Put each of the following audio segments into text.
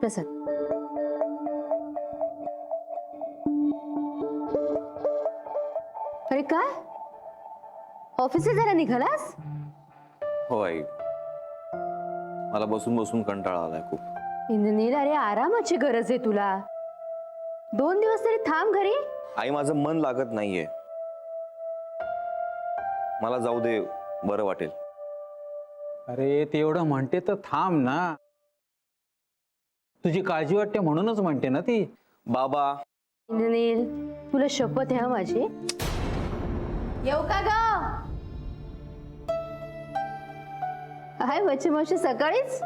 प्रसाद. अरे काय ऑफिसला जरा निघालास? हो आई, मला बसून बसून कंटाळा आलाय खूप. इंद्रनील, अरे आरामाची गरज आहे तुला. 2 दिवस तरी थांब घरी. आई, माझं मन लागत नाहीये. मला जाऊ दे, बरं वाटेल. अरे ते एवढं म्हणते तर थांब ना. तुझी काळजी वाटते म्हणूनच म्हणते ना ती. बाबा, इंद्रनील, तुला शपथ आहे माझी. येऊ का ग? हाय बच्ची मावशी, सकाळीच?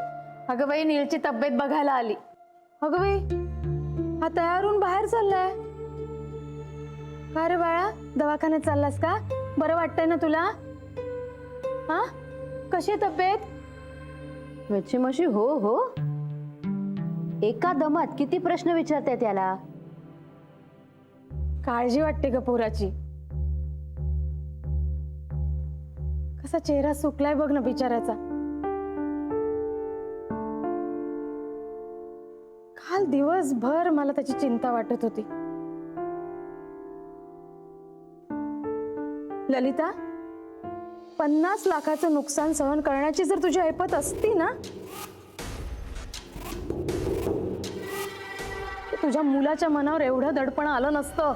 अगं बाई, नीलची तब्येत बघायला आली. अगं बाई, हा तयार होऊन बाहेर चाललाय. का रे बाळा, दवाखान्यात चाललास का? बरं वाटतंय ना तुला? हा, कशी आहे तब्येत? बच्ची मावशी, हो हो. एका दमात किती प्रश्न विचारते त्याला. काळजी वाटते ग पोराची. कसा चेहरा सुकलाय बघ ना बिचाऱ्याचा. काल दिवसभर मला त्याची चिंता वाटत होती. ललिता, 50 लाखाचं नुकसान सहन करण्याची जर तुझी ऐपत असती ना, तुझ्या मुलाच्या मनावर एवढं दडपण आलं नसतं.